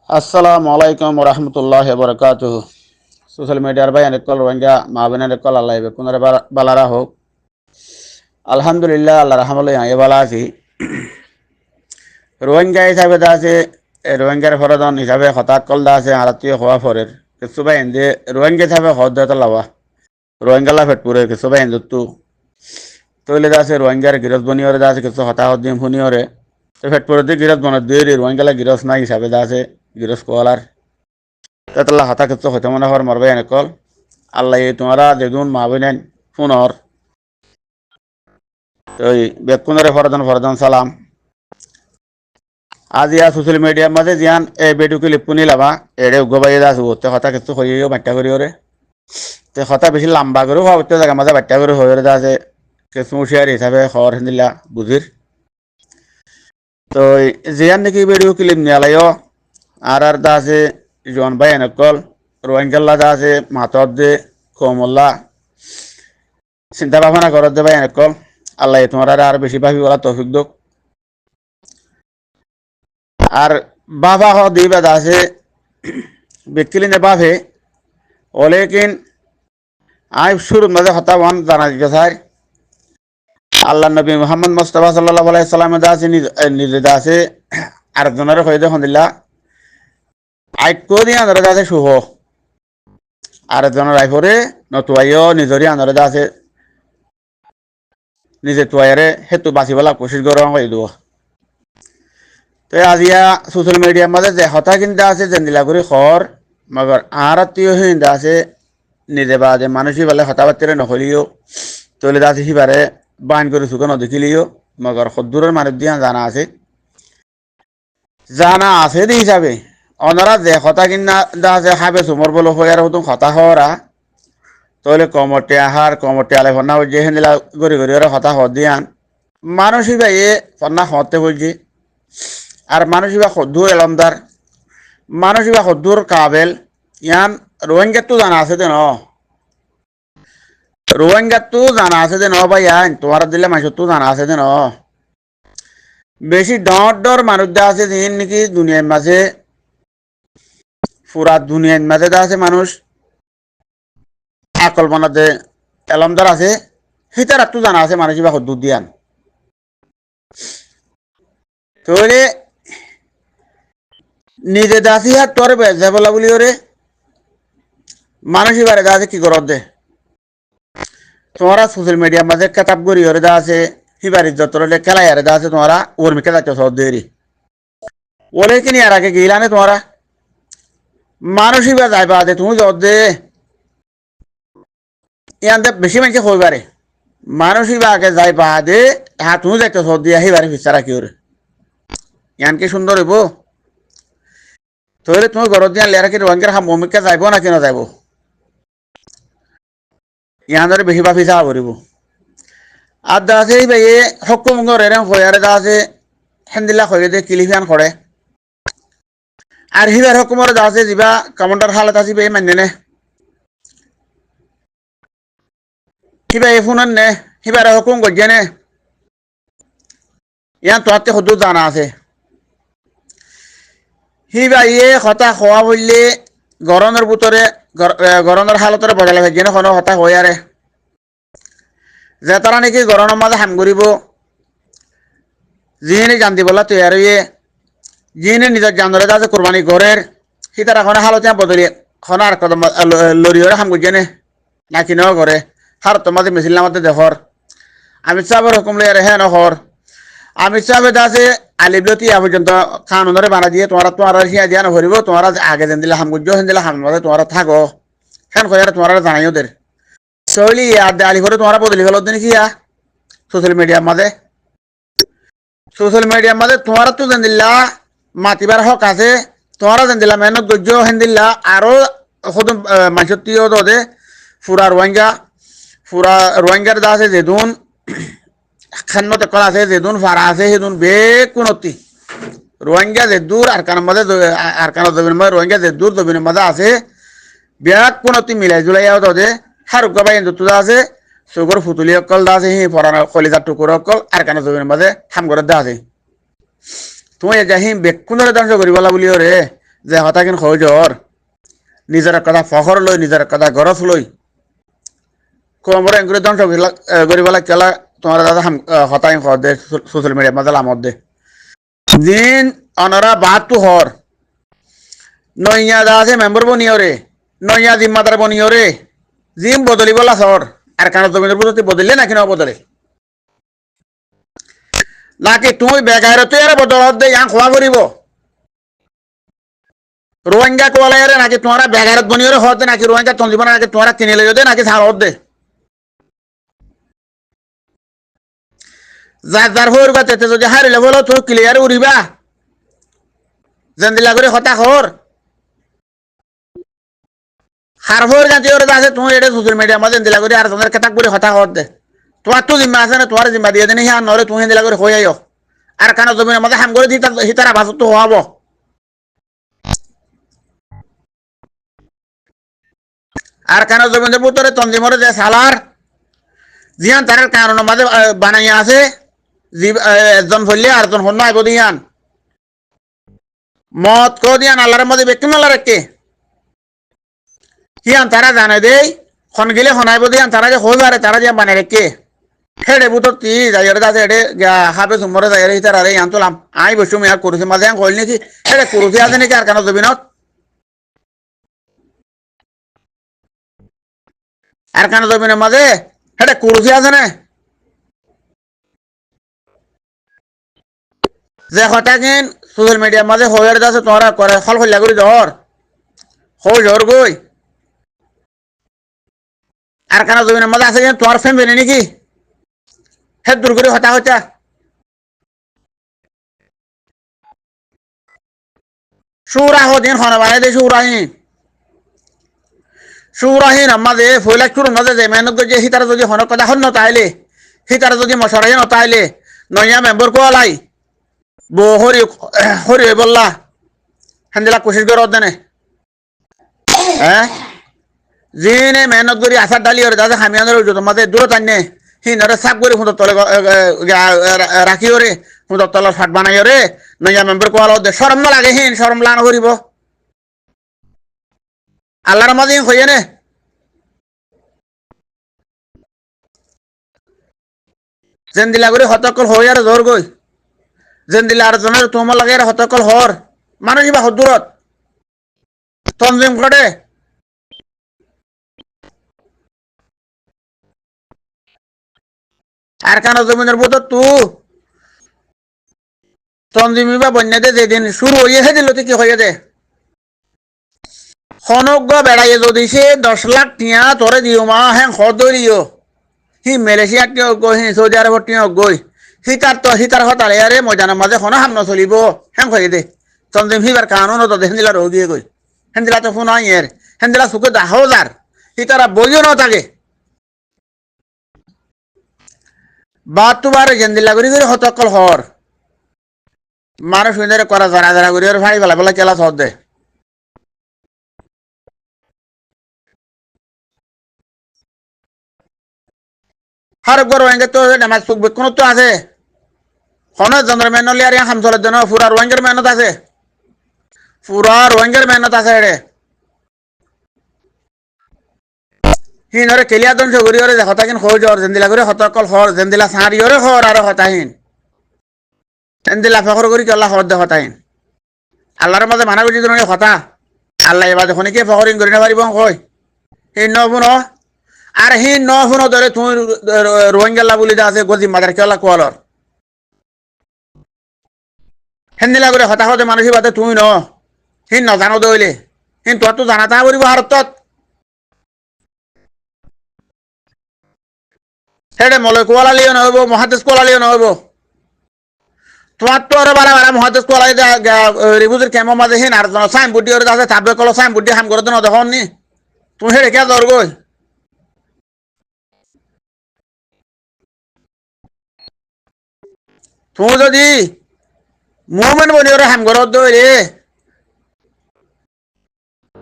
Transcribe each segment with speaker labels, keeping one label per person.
Speaker 1: Assalamu alaikum warahmatullahi wabarakatuh. Social media by anekol rohingya maabene anekol Allah ibe kunare balara ho. Alhamdulillah Allah rahmalle ya bala aছি Rohingya হিসাবে দা আছে রোহিঙ্গার ফরদন হিসাবে হতাক call the আছে আরাতীয় হওয়া ফরের কিছু ভাই এন্দে রোহিঙ্গা হিসাবে হদ দাতা লাওয়া রোহিঙ্গালা ফেটপুরে কিছু ভাই এন্দু তৈলে দা আছে রোহিঙ্গার গিরজ বনিয়রে দা আছে কিছু হতাহত দিম ফুনিয়রে তো ফেটপুরে দিয়ে গিরজ বন দিয়ে রোহিঙ্গালা গিরজ না হিসাবে দা আছে গিরজ কোয়ালার তাতলা হতা কিছু হতে মনে হর মরবে এনেকল আল্লাহ তোমরা যেদুন মাবিনেন ফুনর তো বেকুনরে ফরদন ফরদন সালাম आज या सोशल मीडिया मध्ये जियान ए बेडू की लिपुनी लावा एडे उगबाई दास होते हता किस्त होइयो बाट्या करी रे ते हता बेसी लंबा करू होते जागा माझा बाट्या करू होय रे दासे केसमुशियार हिसाबे खबर हिंदिला बुजिर तो जियान की बेडू की लिप नियालायो आर दासे जॉन भाई नकल रोहिंगला दासे मातब दे कोमल्ला चिंता भावना करत दे भाई नकल আল্লাহ তোমার আর বেশি ভাবি বলা তৌফিক দোক আর বাবা হ দিবা দাসে বিকলি নে বাফে ওলেকিন আই শুরু মধ্যে হতা ওয়ান জানা গেছাই আল্লাহ নবী মুহাম্মদ মুস্তাফা সাল্লাল্লাহু আলাইহি সাল্লাম দাসে নিজে দাসে আর জনের হইদে হন্দিলা আই কোদি আনরে দাসে শুভ আর জনের আইফরে নতুয়াইও নিজরি আনরে দাসে নিজে তুয়ারে হেতু বাসিবলা কোশিশ গরম হইদো তো আজিয়া সোশ্যাল মিডিয়ার মধ্যে যে হতা কিন্তু আছে জেন্দিলা করে খর মগর আরাতীয় হিন্দা আছে নিজে বাদে মানুষই বলে হতা বাত্তিরে নকলিও তলে দাসে সিবারে বান করে সুখ নদেখিলিও মগর সদ্দূরের মানুষ দিয়া জানা আছে দি হিসাবে অনারা যে হতা কিনা দাসে হাবে সুমর বলো হয়ে আর হতুম হতা হওয়ারা তলে কমটে আহার কমটে আলে ফন্না হচ্ছে হিন্দিলা গড়ি গড়ি ওরা হতা হত দিয়ান মানুষই ভাই ফন্না হতে বলছে আর মানুষিবা সদ্দুর এলমদার মানুষিবা সদ্দুর কাবেল ইয়ান রোহিঙ্গাতো জানা আছে দে ন রোহিঙ্গাতো জানা আছে দে ন ভাই ইয়ান তোমার দিলে মানুষতো জানা আছে দে ন বেশি ডর মানুষ দা আছে যিন নাকি দুনিয়ার মাঝে পুরা দুনিয়ার মাঝে দা আছে মানুষ আকল বানাতে এলমদার আছে হিতারাতো জানা আছে মানুষিবা সদ্দুর দিয়ান তোরে নিজে দাসি হাত তোর বেজা বলা বলি ওরে মানুষই বারে দাসে কি করত দে তোমরা সোশ্যাল মিডিয়ার মাঝে কেতাব করি ওরে দা আছে হিবার ইজ্জত তোরে খেলাই আরে দা আছে তোমরা ওর মিকে যাচ্ছ সব দেরি ওরে কিনি আর আগে গিলা নে তোমরা মানুষই বা যাইবা দে তুমি যত দে ইয়ান দে বেশি মানুষ হইবারে মানুষই বা আগে যাইবা দে হ্যাঁ তুমি যাচ্ছ সব দিয়ে হিবারে ফিসারা কি ওরে ইয়ান কি সুন্দর হইব তোরে তুমি ঘর দিয়া লেরা কি রোহিঙ্গার ভূমিকা যাইব না কেন যাইব ইয়ানরে বেশি বাফি যা করিব আর দা আছে এই ভাই হকুম এরম হয়ারে দা আছে হেন্দিলা হয়ে দে কিলিফিয়ান করে আর হিবার হকুমর দা আছে যা কমান্ডার হালত আছে বে মানে নে হিবা এ ফোন নে হিবার হকুম গজে নে ইয়ান তোতে হদু জানা আছে হিবা ইয়ে হতা হওয়া বললে গরমের ভিতরে গরমের হালতরে বজালে ভেজে না কোনো হতা হয়ে আরে যে তারা নাকি গরমের মাঝে হাম করিব যিনি জান দিবলা তৈয়ার হয়ে যিনি নিজের জানরে আছে কোরবানি ঘরের সি তারা কোনো হালতে বদলি কোনো আর কদম লরিয়রে হাম করছে নাকি ন করে হার তোমাদের মিছিল নামাতে দেখর আমি সাহেবের হুকুম লইয়ারে হ্যাঁ নহর আমি সাহেব আছে আলিবলতি পর্যন্ত কানুনরে বানা দিয়ে তোমার হিয়া দিয়া নভরিব তোমার আগে যেন দিলে হাম গুজ্জ হেন দিলে হাম মাঝে তোমার থাকো হ্যান কয়ারে তোমার জানাই ওদের শৈলী আলি করে তোমার বদলি গেল দিন কি সোশ্যাল মিডিয়ার মাঝে তোমার তো যেন দিল্লা মাতিবার হক আছে তোমার যেন দিলা মেহনত গজ্জ হেন দিল্লা আরো মানুষত্ব দে ফুরা রোহিঙ্গার দা আছে যেদুন খান্নত কল আছে যেদুন ফারা আছে সেদুন বেকুনতি রোহিঙ্গা যে দূর আরকানের মাঝে আরকানের জমিনের মাঝে রোহিঙ্গা যে দূর জমিনের মাঝে আছে বেকুনতি মিলাই জুলাই দে হারুক গাবাই যত আছে চকুর ফুতুলি অকল দা আছে হি পরানো কলিজার টুকুর অকল আরকানের জমিনের মাঝে হাম করে দা আছে তুমি যা হি বেকুনরে ধ্বংস করিবলা বলি রে যে হতা কিন খোঁজর নিজের কথা ফখর লই নিজের কথা গরজ লই কোমরে এগুলো ধ্বংস করিবেলা কেলা তোমার দাদা হতাই খর দে সোশ্যাল মিডিয়া মাঝে আমদ দে দিন অনরা বাদ তু হর নইয়া দা আছে মেম্বার বনিও রে নইয়া জিম্মাদার বনিও রে জিম বদলিবলা সর আর কারণ জমিনের পদ্ধতি বদললে নাকি না বদলে নাকি তুমি বেগাইরতে আর বদলত দে ইয়াং খোয়া করিব রোহিঙ্গা কোয়ালাইরে নাকি তোমারা বেগাইরত বনিও হতে নাকি রোহিঙ্গা তঞ্জিব নাকি তোমারা কিনে লইও দে নাকি ছাড় দে যার যার হইর বা তেতে যদি হারি লেভেল তো ক্লিয়ার উড়িবা জেন্দিলা করে হতা খর হারফর জাতি ওর আছে তুমি এটা সোশ্যাল মিডিয়া মধ্যে জেন্দিলা করে আর তোমাদের কেতাক করে হতা খর দে তোমার তো জিম্মা আছে না তোমার জিম্মা দিয়ে দেনি হ্যাঁ নরে তুমি জেন্দিলা করে হয়ে আইও আর কানো জমিনের মধ্যে হাম করে হিতারা ভাষা তো হওয়াবো আর কানো জমিনের ভিতরে তঞ্জিমরে যে সালার জিয়ান তার কারণ মাঝে বানাইয়া আছে একজন ফললে আর একজন হন্য আইব দিয়ান মত কো দিয়ান আল্লাহর মধ্যে ব্যক্তি আল্লাহ রেখে হিয়ান তারা জানে দেই খন গেলে হনাইব দিয়ান তারা যে হই পারে তারা যে বানাই রেখে হেডে বুতো তি যাইরে দাসে হেডে হাবে সুমরে যাইরে হিতার আরে আনতলাম আই বসু মিয়া করুছি মাঝে কইল নাকি হেডে করুছি আছে নাকি আর কেন জমিনত আর কেন জমিনের মাঝে হেডে করুছি আছে না যে কথা কিন সোশ্যাল মিডিয়ার মাঝে হয়ে যাচ্ছে তোমরা করে ফল ফল্লা করে ধর হই ঝর গই আর কেন জমিনের মাঝে আছে তোমার ফ্যামিলি নাকি হে দূর করে হতা হতা সুরাহ দিন হনে বানাই দে সুরাহীন আমাদের ফইলাক চুর মাঝে যে মেহনত যে হিতারা যদি হনক কথা হন তাইলে হিতারা যদি মশারাই নতাইলে নয়া মেম্বর কোয়ালাই বো হরি হরি বললা হেন্দিলা কোশিশ করে দেনে হ্যাঁ জিনে মেহনত করি আসার ডালি ওরে দাদা হামিয়ানের তোমাদের দূরত আনে হিনরে সাপ করে হুঁদর তলে রাখি ওরে হুঁদর তলার ফাট বানাই ওরে নয়া মেম্বর কোয়াল দে শরম না লাগে হিন শরম লান করিব আল্লাহর মাঝে হইয়ে নে যেন দিলা করে হতকল হই আর ধর গই যেন দিলা আর জনের তোমার লাগে হতকল হর মানুষ বা হদূরত তঞ্জিম করে আর কেন জমিনের বোধ তু তঞ্জিমি বা বন্যা দে যেদিন শুরু হইয়াছে দিল কি হয়ে দে সমগ্র বেড়াইয়ে যদি সে 10 লাখ টিয়া তোরে দিও মা হ্যাঁ হদরিও হি মালয়েশিয়া টিয়া গই হি সৌদি আরব টিয়া গই হিতার হতালে আরে ময়দানের মাঝে হন হাম নচলিব হ্যাঁ হয়ে দে তঞ্জিম হিবার কানুন তো হেন্দিলা রোগিয়ে গই হেন্দিলা তো ফোন আইয়ের হেন্দিলা চুকে দাহো যার হিতারা বইও ন থাকে বাদ তোমার জেন্দিলা করি করে হতকল হর মানুষ করা জরা জরা করি আর ভাই বেলা বেলা কেলা সদ দে হর গর ওয়েঙ্গে তো নামাজ পড়বে কোন তো আছে হন চন্দ্র মেনলি আর হাম চলে দেন পুরা রোহিঙ্গার মেহনত আছে পুরা রোহিঙ্গার মেহনত আছে রে হিনরে কেলিয়া দন সগরি ওরে হতা কিন খোঁজ ওর জেন্দিলা করে হতকল হর জেন্দিলা সারি ওরে হর আর হতাহীন জেন্দিলা ফখর করি আল্লাহ হর দে হতাহীন আল্লাহর মাঝে মানা করছি তুমি হতা আল্লাহ এবার দেখুন কি ফখরিং করি না পারিব কই হিন ন শুনো আর হিন ন শুনো ধরে তুমি রোহিঙ্গাল্লা বলি আছে গজি মাদার কেলা কোয়ালর হেন্দিলা করে হতা হতে মানুষই বাদে তুমি ন হিন ন জানো দইলে হিন তোর তো জানা তা করিব হারতত হেডে মলয় কোয়ালালিও নহব মহাদেশ কোয়ালালিও নহব তোমার তো আরো বারা বারা মহাদেশ কোয়ালাই রিবুজের কেমন মাঝে হিন আর সাইন বুদ্ধি ওরে আছে থাকবে কল সাইন বুদ্ধি হাম করে না দেখুন নি তুমি হেডে কে দর গই তুমি যদি মুভমেন্ট বনি ওরে হাম করে দইলে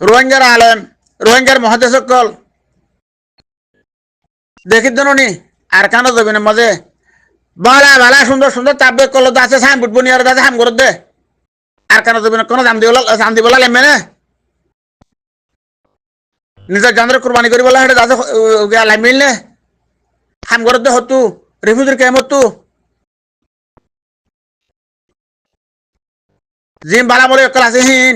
Speaker 1: রোহিঙ্গার আলেম রোহিঙ্গার মহাদেশ কল দেখি দেন নি আর কেন যাবেন মাঝে বালা বালা সুন্দর সুন্দর তাববে কল আছে সাইন বুট বনি ওরে আছে হাম করে দে আর কেন জমিন কোনো জান দিব লাগবে না নিজের জানরে কুরবানি করি বলা হেঁটে দাদা লাগবিল নে হাম ঘরত দে হতু রিফিউজির কেম হতু জিম বালা বলে অকল আছে হিন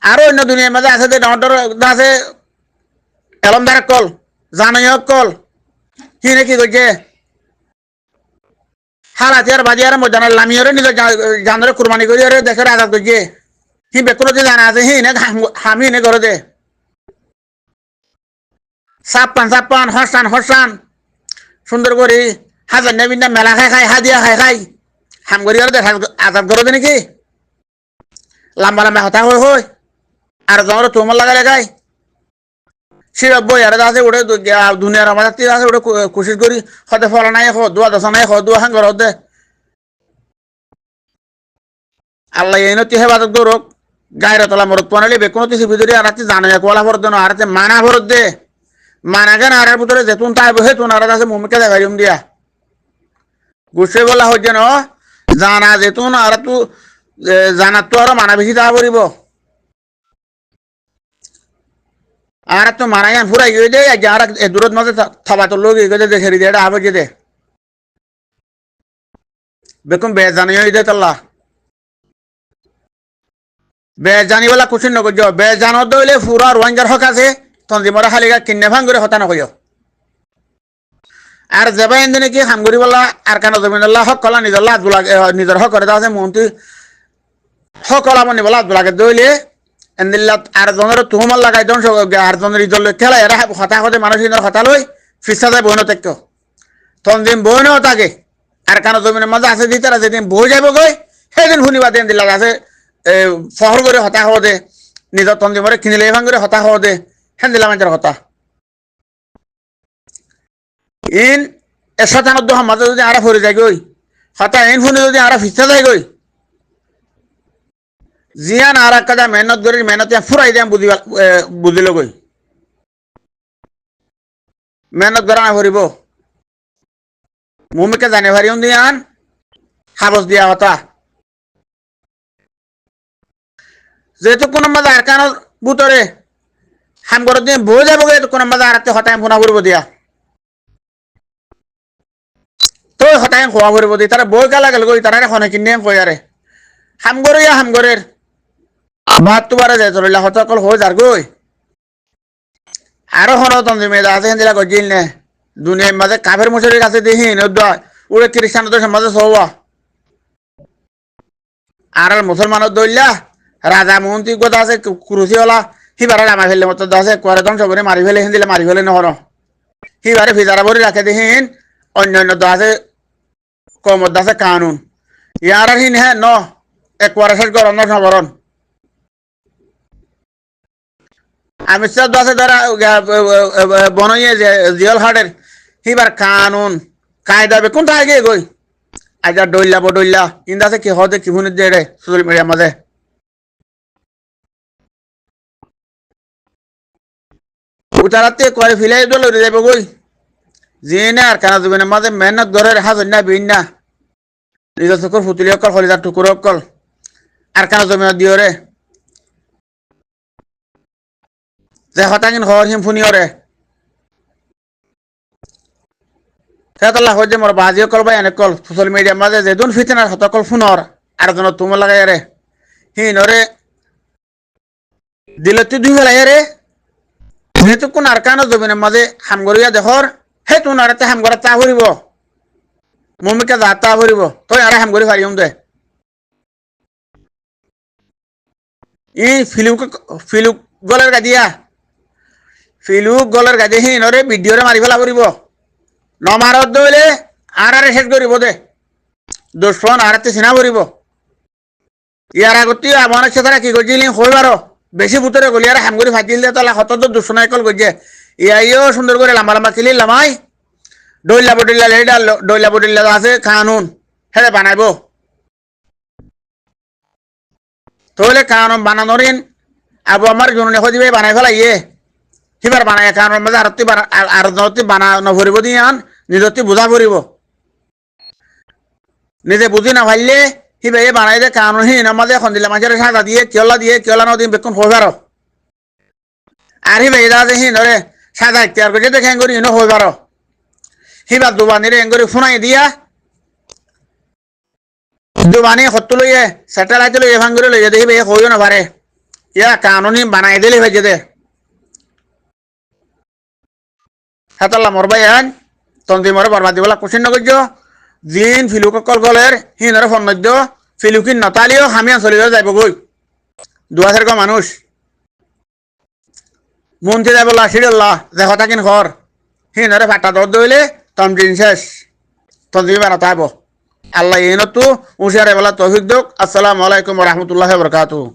Speaker 1: আরো অন্য দুনিয়ার মাঝে আছে যে ডর আছে এলমদার কল জানাই কল হিনে কি করছে হালাতিয়ার বাজিয়ার মজানার লামিয়রে নিজের জানরে কুরবানি করি দেখে আজাদ করছে হি বেকুনো যে জানা আছে হি না হামি নে করে দে সাপ্পান হসান সুন্দর করে হাজার নেবিনা মেলা খাই হাদিয়া খাই হাম করি আর দেখা আজাদ করে দে নাকি লম্বা হতা হই আর জমরে তোমার লাগা লাগাই সিরব বই আর আছে ওটা দুনিয়ার আমার আছে ওটা কোশিশ করি হতে ফলা নাই দোয়া দশা নাই দোয়া হাঙ্গর হতে আল্লাহ এনতি হেফাজত করুক গায়রা তোলা মরত পনালি বেকুনো কিছু ভিতরে আর জানে কোলা ভরত দেন আর মানা ভরত দে মানা কেন আর ভিতরে যেতুন তাই হেতুন আর আছে মুমিকে দেখাইম দিয়া গুছে বলা হচ্ছে ন জানা যেতুন আর তু জানাত তো আর মানা বেশি তা পড়িব আর তো মানায়ান ফুরাই গিয়ে দে আর দূরত মাঝে থাবা তো লোক গিয়ে দেখে দিয়ে এটা আবে দে বেকুম বেজানি দে তাল্লা বেজানি বলা কুচিন নকর বেজানত দইলে ফুরা রোহিঙ্গার হক আছে তঞ্জিমরা খালি কিনে ভাঙ করে হতা নকয় আর যেবা এনে নাকি হামগুড়ি বলা আর কেন জমিনুল্লাহ হক কলা নিজের হক করে আছে মন্ত্রী হক কলা মনি বলা আব্দুল্লাহকে দইলে এন্দিল্লা আর জনের তুহমাল লাগাই দন আর জনের ইজল খেলা এরা হতা হতে মানুষ হতা লই ফিসা যায় বইন তেক তঞ্জিম বইন তাকে আর কেন জমিনের মাঝে আছে দিতে যেদিন বই যাব গই সেদিন শুনিবা দেন দিল্লা আছে ফহর করে হতা হওয়া দে নিজের তঞ্জিমরে কিনিলে ভাঙ করে হতা হওয়া দে হেন দিলা মানুষের হতা ইন 197 মাঝে যদি আরা ফরে যায় গই হতা ইন শুনে যদি আরা ফিসা যায় গই জিয়ান আর কাদা মেহনত করি মেহনত ফুরাই দিয়াম বুঝিল গই মেহনত করা না ভরিব মুমিকে জানে ভারিম দিয়ান হাবস দিয়া হতা যেহেতু কোন মাঝে আর কান বুতরে হাম করে দিয়ে বই যাব গে কোন মাঝে আর হতায় ফোনা করব দিয়া তো হতায় খোয়া করব দি তারা বই কালা গেল গই তারা এখন কিনে কই আরে হাম করে বাত তুবারে যায় চলিলা হতা কল হয়ে যার গই আরো হন তন্দি মেদা আছে দিলা গজিল নে দুনিয়ার মাঝে কাফের মুশরিক কাছে দেহিন ওরে খ্রিস্টানদের মাঝে সওয়া আর মুসলমানের দইলা রাজা মন্ত্রী কথা আছে কুরুসিওয়ালা হিবারে নামা ফেললে মতো আছে করে ধ্বংস করে মারি ফেলে দিলে মারি ফেলে নহর হিবারে ফিজারা ভরি রাখে দেহিন অন্যান্য আছে কমত আছে কানুন ইয়ার হিন হ্যাঁ ন একবারে শেষ করন নবরণ আমি সব আছে ধরা বনইয়ে জিয়াল হাটের হিবার কানুন কায়দা বে কোনটা আগে গই আজ ডইলা ইন্দা আছে কি হদে কি ভুনে দে রে সোশ্যাল মিডিয়ার মাঝে উতারাতে করে ফিলাই দল উড়ে যাবে গই জিনে আর কানা জমিনের মাঝে মেহনত ধরে হাজার না বিন না নিজের চকুর ফুতুলি অকল হলিদার টুকুর অকল আর কানা জমিন দিও রে যে হতাঙ্গিন হওয়ার হিম ফুনি রে সেতলা হয়ে মোর বাজি অকল বা এনে কল সোশ্যাল মিডিয়ার মাঝে যে দুন ফিতনার হতকল ফুনর আর জন তুমি লাগাই রে হিন রে দিলতি দুই ফেলাই রে যেহেতু কোন আর কানো জমিনের মাঝে হামগরিয়া দেখর হে তুন আর হামগরা তা ভরিব মমিকে যা তা ভরিব তই আর হামগরি ফারিম দে ই ফিলুক গলের গাদিয়া ফিলুক গলের গাদি হিন রে ভিডিও রে মারি ফেলা ভরিব নমারত দইলে আর শেষ করিব দে দুশ্মন আর চিনা ভরিব ইয়ার আগতে আমার সাথে কি করছিলি হইবার বেশি ভূতরে গলি আর হামগুড়ি ফাটিল দে তাহলে হত তো দুশ্মনাই কল গজে ইয়াইও সুন্দর করে লাম্বা কিলি লামাই ডইলা বডিল্লা আছে কানুন হেলে বানাইব তাহলে কানুন বানানোরিন আবু আমার জন্য দিবে বানাই ফেলাই সিবার বানাই কানুন মাঝে আর বানানো ভরিব দিয়ান নিজতি বুঝা ভরিব নিজে বুঝি না ভাইলে হিবে বানাই দে কানুন হি নামাজে এখন দিলে মাঝে সাদা দিয়ে কিয়লা নদী বেকুন হইবার আর হিবে দা হি নরে সাদা ইতিহার করে দেখে করি ইনো হইবার হিবা দুবানিরে এঙ্গরি ফুনাই দিয়া দুবানি হত্তু লইয়ে স্যাটেলাইট লইয়ে ভাঙ্গুরে লইয়ে দে হিবে হইও না পারে ইয়া কানুনি বানাই দিলে হয়ে দে হাতাল্লা মরবাই আন তন্দি মরে বরবাদ দিবলা কুশিন নগর্য জিন ফিলুকল গলের হিনরে ফন্নদ্য ফিলুকিন নতালিও হামিয়ান চলি যাইব গই 2000 ক মানুষ মন্ত্রী যাই বললা সিডল্লাহ দেখো থাকিন ঘর হিনরে ফাটা দর দইলে তমদিন শেষ তন্দি বানাতে আইব আল্লাহ ইনতু উশিয়ারে বলা তৌফিক দোক আসসালামু আলাইকুম ওয়া রাহমাতুল্লাহি ওয়া বারাকাতুহু